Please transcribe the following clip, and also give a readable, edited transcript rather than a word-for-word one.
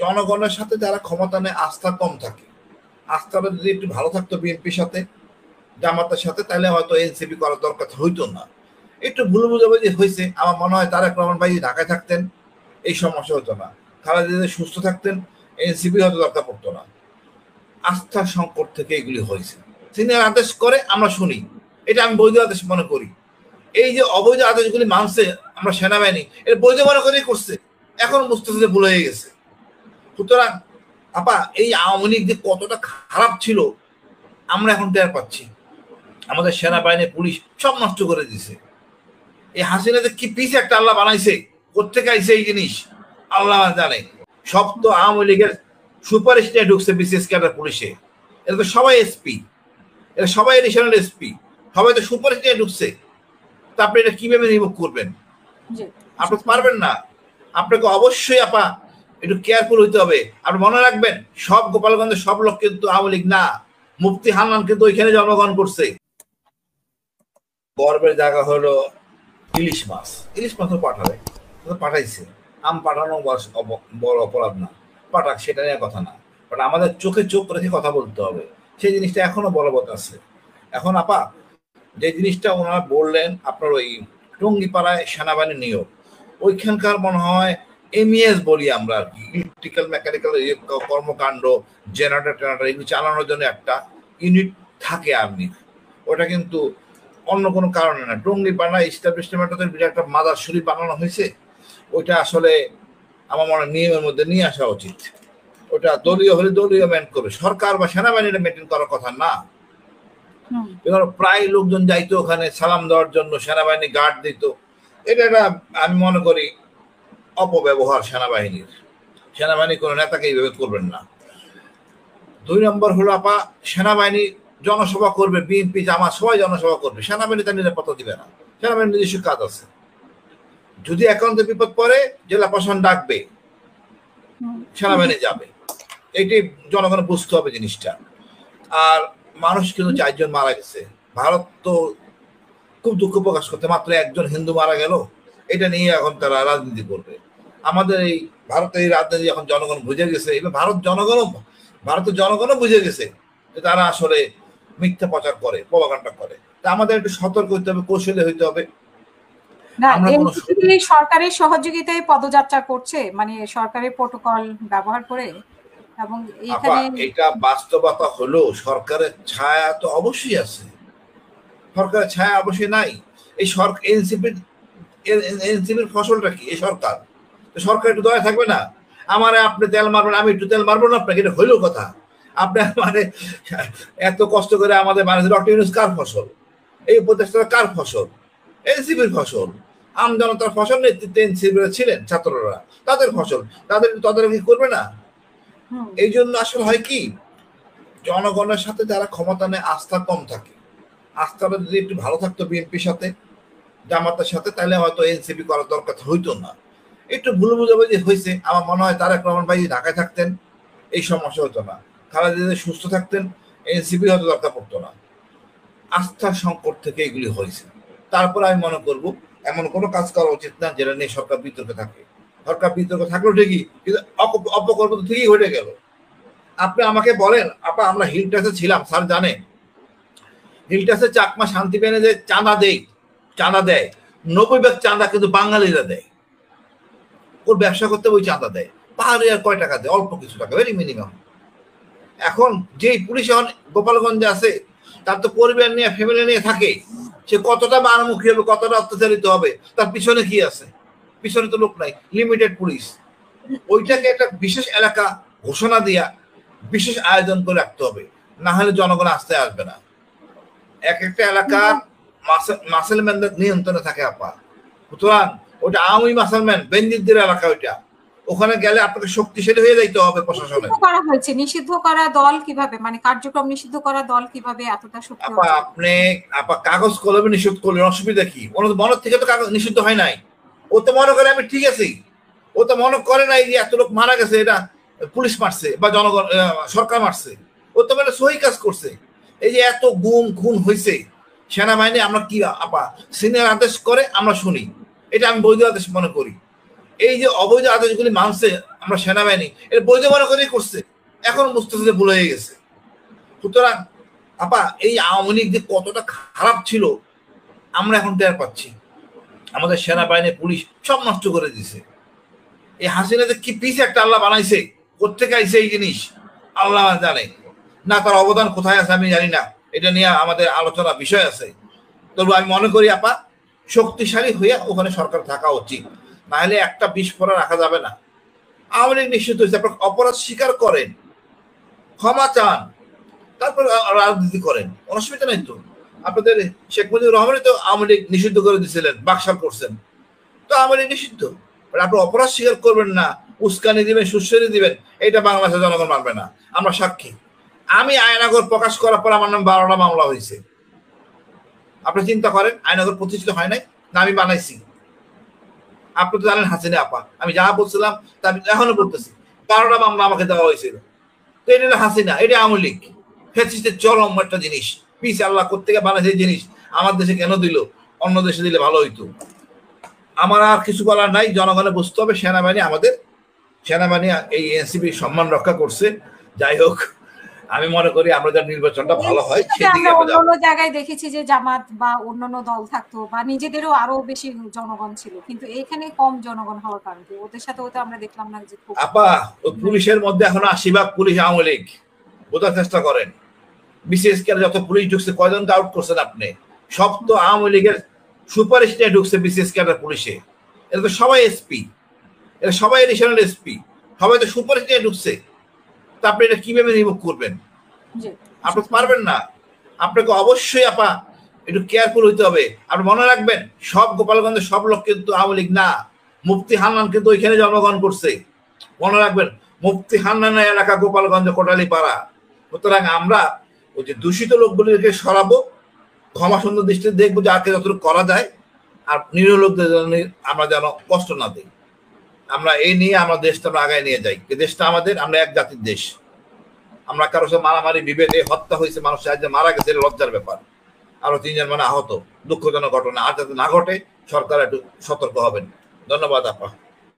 জনগণের সাথে যারা ক্ষমতা নেয় আস্থা কম থাকে, আস্থাটা যদি একটু ভালো থাকতো বিএনপির সাথে, জামাতের সাথে, তাহলে হয়তো এনসিপি করার দরকার হইতো না। একটু ভুল বুঝাবুঝি হয়েছে, আমার মনে হয় তারেক রহমান ভাই ঢাকায় থাকতেন এই সমস্যা হতো না, খালেদা জিয়া সুস্থ থাকতেন এনসিপি হয়তো দরকার পড়তো না। আস্থার সংকট থেকে এগুলি হয়েছে। সিনিয়র আদেশ করে আমরা শুনি, এটা আমি বৈধ আদেশ মনে করি। এই যে অবৈধ আদেশগুলি মানছে আমরা সেনাবাহিনী, এটা বৈধ মনে করেই করছে, এখন বুঝতেছে যে ভুল হয়ে গেছে। সুতরাং আপা এই আওয়ামী লীগ যে কতটা খারাপ ছিল আমরা এখন টের পাচ্ছি। আমাদের সেনাবাহিনী পুলিশ সব নষ্ট করে দিছে। এই হাসিনাতে কি পিস একটা আল্লাহ বানাইছে, কোথেকে আইছে এই জিনিস আল্লাহ জানে। সব তো আওয়ামী লীগের সুপারিশ নিয়ে ঢুকছে বিসিএস ক্যাডার পুলিশে। এটা তো সবাই এসপি, এটা সবাই এডিশনাল এসপি, সবাই তো সুপারিশ নিয়ে ঢুকছে। তা আপনি এটা কিভাবে রিমুভ করবেন? আপনি পারবেন না। আপনাকে অবশ্যই আপা একটু কেয়ারফুল হইতে হবে। আপনি মনে রাখবেন সব গোপালগঞ্জের সব লোক কিন্তু আওয়ামী লীগ না। মুফতি হান্নান কিন্তু ওইখানে জন্মগ্রহণ করছে। গর্বের জায়গা হলো ইলিশ মাছ। ইলিশ মাছও পাঠাবে, পাঠাইছে। আম পাঠানো বড় অপরাধ না, পাঠাক, সেটা নিয়ে কথা না। বাট আমাদের চোখে চোখ রেখে কথা বলতে হবে, সেই জিনিসটা এখনো বলবৎ আছে। এখন আপা যে জিনিসটা ওনারা বললেন আপনার ওই টঙ্গিপাড়ায় সেনাবাহিনী নিয়োগ, ওইখানকার মনে হয় এমইএস বলি আমরা, ইলেকট্রিক্যাল মেকানিক্যাল কর্মকাণ্ড, জেনারেটর টেনারেটর এগুলো চালানোর জন্য একটা ইউনিট থাকে আর্মির। ওটা কিন্তু অন্য কোনো কারণে না। টঙ্গিপাড়া ইস্টাবলিশমেন্টের বিরাট একটা মাদার শরীফ বানানো হয়েছে। ওইটা আসলে আমার মনে হয় নিয়মের মধ্যে নিয়ে আসা উচিত। ওটা দলীয় হলে দলীয় মেনটেন করবে, সরকার বা সেনাবাহিনীটা মেনটেন করার কথা না। প্রায় লোকজন যাইতো ওখানে সালাম দেওয়ার জন্য, সেনাবাহিনী গার্ড দিত। এটা একটা আমি মনে করি অপব্যবহার সেনাবাহিনীর। সেনাবাহিনী কোনো নেতাকে এইভাবে করবেন না। 2 নম্বর হলো আপা সেনাবাহিনী জনসভা করবে, বিএনপি জামাত সবাই জনসভা করবে, সেনাবাহিনী তার নিরাপত্তা দিবে না। সেনাবাহিনীর নিজস্ব কাজ আছে। যদি একান্ত বিপদ পড়ে জেলা প্রশাসন ডাকবে, সেনাবাহিনী যাবে। এটি জনগণ বুঝতে হবে জিনিসটা। আর মানুষ কিন্তু 4 জন মারা গেছে। ভারত তো খুব দুঃখ প্রকাশ করতে, মাত্র 1 জন হিন্দু মারা গেল, এটা নিয়ে এখন তারা রাজনীতি করবে। আমাদের এই ভারতের এই রাজনীতি এখন জনগণ বুঝে গেছে, এবার ভারতের জনগণও বুঝে গেছে যে তারা আসলে মিথ্যা প্রচার করে, প্রপাগান্ডা করে। তা আমাদের একটু সতর্ক হইতে হবে, কৌশলী হইতে হবে। সরকারের সহযোগিতায় পদযাত্রা করছে, মানে সরকারের প্রোটোকল ব্যবহার করে, এবং এটা বাস্তবতা হলো সরকারের ছায়া তো অবশ্যই আছে। সরকারের ছায়া অবশ্যই নাই। এই সরকার এনসিপির ফসলটা কি? এই সরকার একটু দয়া থাকবে না? আমারে আপনি তেল মারবেন, আমি একটু তেল মারবো না আপনাকে, এটা হইল কথা? আপনি মানে এত কষ্ট করে আমাদের মানুষের ডক্টর ইউনূস কার ফসল? এই উপদেষ্টা কার ফসল? এনসিপির ফসল। আম জনতার ফসল, নেতৃত্বে এনসিপিরা ছিলেন, ছাত্ররা তাদের ফসল, তাদের তদারকি করবে না? এই জন্য আসলে হয় কি, জনগণের সাথে যারা ক্ষমতা নেয় আস্থা কম থাকে, আস্থাটা যদি একটু ভালো থাকতো বিএনপির সাথে, জামাতের সাথে, তাহলে হয়তো এনসিপি করার দরকার হইতো না। একটু ভুল বুঝাবুঝি হয়েছে, আমার মনে হয় তারেক রহমান ভাই ঢাকায় থাকতেন এই সমস্যা হতো না, খালেদা জিয়া সুস্থ থাকতেন এনসিপি হয়তো দরকার পড়তো না। আস্থার সংকট থেকে এগুলি হয়েছে। তারপরে আমি মনে করবো এমন কোনো কাজ করা উচিত না যেটা নিয়ে সরকার বিতর্কে থাকে। সরকার বিতর্ক থাকলো ঠিকই, কিন্তু অপকর্ম তো ঠিকই ঘটে গেল। আপনি আমাকে বলেন আপা, আমরা হিলটাসে ছিলাম, স্যার জানে হিলটাসে চাকমা শান্তি পেনে যে চাঁদা দেয় 90% চাঁদা কিন্তু বাঙালিরা দেয়। ওর ব্যবসা করতে ওই চাঁদা দেয়, পাহাড়ে আর কয় টাকা দেয়? অল্প কিছু টাকা, ভেরি মিনিমাম। এখন যেই পুলিশ এখন গোপালগঞ্জে আছে, তার তো পরিবার নিয়ে, ফ্যামিলি নিয়ে থাকে, সে কতটা বানমুখী হবে, কতটা অত্যাচারিত হবে, তার পিছনে কি আছে? পিছনে তো লোক নাই, লিমিটেড পুলিশ। ওইটাকে একটা বিশেষ এলাকা ঘোষণা দিয়া বিশেষ আয়োজন করে রাখতে হবে, না হলে জনগণ আসবে না। এক একটা এলাকার মাসেলম্যানদের নিয়ন্ত্রণে থাকে আপা। সুতরাং ওটা আওয়ামী মাসেলম্যান বেঞ্জিতদের এলাকা, ওইটা ওখানে গেলে আপনাকে শক্তিশালী হয়ে যাইতে হবে। প্রশাসনে করা হয়েছে নিষিদ্ধ করা দল কিভাবে, মানে কার্যক্রম নিষিদ্ধ করা দল কিভাবে এতটা শক্তি? আপনি কাগজ কলমে নিষিদ্ধ করলেন, অসুবিধা কি? মনের থেকে তো কাগজ নিষিদ্ধ হয় নাই। ও তো মনে করে আমি ঠিক আছি, ও তো মনে করে নাই যে এত লোক মারা গেছে, এটা পুলিশ মারছে বা জনগণ সরকার মারছে। ও তো মানে সহি কাজ করছে। এই যে এত খুন হয়েছে, সেনাবাহিনী আমরা কি আপা সিনিয়র আদেশ করে আমরা শুনি, এটা আমি বৈধ আদেশ মনে করি। এই যে অবৈধ আদেশগুলি মানছে আমরা সেনাবাহিনী এর বৈধ মনে করেই করছে, এখন বুঝতেছে ভুল হয়ে গেছে। সুতরাং আপা এই আওয়ামী লীগ যে কতটা খারাপ ছিল আমরা এখন টের পাচ্ছি। আমাদের সেনাবাহিনী পুলিশ সব নষ্ট করে দিছে। এই হাসিনা যে কি পিস একটা আল্লাহ বানাইছে, কোত্থেকে আইছে এই জিনিস আল্লাহ জানে, না তার অবদান কোথায় আছে আমি জানি না, এটা নিয়ে আমাদের আলোচনা বিষয় আছে। তবু আমি মনে করি আপা শক্তিশালী হয়ে ওখানে সরকার থাকা উচিত, না হলে একটা বিস্ফোরণ রাখা যাবে না। আওয়ামী লীগ নিশ্চিত হয়েছে, আপনার অপরাধ স্বীকার করেন, ক্ষমা চান, তারপর রাজনীতি করেন, অসুবিধা নাই তো। আপনাদের শেখ মুজিবুর রহমানই তো আওয়ামী লীগ নিষিদ্ধ করে দিয়েছিলেন, বাকশাল করছেন, তো আওয়ামী লীগ নিষিদ্ধ। আপনি অপরাধ স্বীকার করবেন না, উস্কানি দিবেন, সুস্কানি দিবেন, এটা বাংলাদেশের জনগণ মানবে না, আমরা সাক্ষী। আমি আয়নাগর প্রকাশ করার পর আমার নাম 12টা মামলা হয়েছে। আপনি চিন্তা করেন, আয়নাগর প্রতিষ্ঠিত হয় নাই না আমি বানাইছি? আপনি তো জানেন হাসিনা আপা, আমি যা বলছিলাম তা আমি এখনো বলতেছি, 12টা মামলা আমাকে দেওয়া হয়েছিল। তো এটা হলো হাসিনা, এটা আওয়ামী লীগ, ফ্যাসিস্টের চরম একটা জিনিস। পিস আল্লাহ কোত্থেকে বানাইছে এই জিনিস, আমার দেশে কেন দিল, অন্য দেশে দিলে ভালো হইতো। আমার আর কিছু বলার নাই, জনগণে বুঝতে হবে সেনাবাহিনী আমাদের, সেনাবাহিনী এই এনসিপি সম্মান রক্ষা করছে। যাই হোক, আমি মনে করি আমরা যার নির্বাচনটা ভালো হয় সেদিকে আমরা অন্য জায়গায় দেখেছি যে জামাত বা অন্যান্য দল থাকতো বা নিজেদেরও আরো বেশি জনগণ ছিল, কিন্তু এখানে কম জনগণ হওয়ার কারণে ওদের সাথেও তো আমরা দেখলাম না যে আপা ওই পুলিশের মধ্যে এখন 80% পুলিশ আওয়ামী লীগ, বোঝার চেষ্টা করেন। বিশেষ করে যত পুলিশ ঢুকছে কয়জনকে আউট করছেন আপনি? সব তো আওয়ামী লীগের সুপারিশ নিয়ে ঢুকছে বিশেষ ক্যাডার পুলিশে। এরা তো সবাই এসপি, এরা সবাই এডিশনাল এসপি, সবাই তো সুপারিশ নিয়ে ঢুকছে। তা আপনি এটা কিভাবে রিমুভ করবেন? আপনি পারবেন না। আপনাকে অবশ্যই আপা একটু কেয়ারফুল হইতে হবে। আপনি মনে রাখবেন, সব গোপালগঞ্জের সব লোক কিন্তু আওয়ামী লীগ না। মুফতি হান্নান কিন্তু ওইখানে জন্মগ্রহণ করছে, মনে রাখবেন। মুফতি হান্নানের এলাকা গোপালগঞ্জ কোটালী পাড়া। সুতরাং আমরা ওই যে দূষিত লোকগুলিকে সরাবো, ক্ষমা সুন্দর দৃষ্টিতে দেখবো যে আগে যতটুকু করা যায়, আর নিরীহ লোকদের আমরা যেন কষ্ট না দিই। আমরা এই নিয়ে আমরা দেশটা আমরা আগায় নিয়ে যাই। দেশটা আমাদের, আমরা এক জাতির দেশ। আমরা কারো সাথে মারামারি, বিভেদে হত্যা হয়েছে, মানুষ আজ মারা গেছে, লজ্জার ব্যাপার। আরো 3 জন মানে আহত, দুঃখজনক ঘটনা। আর যাতে না ঘটে সরকার একটু সতর্ক হবেন। ধন্যবাদ আপা।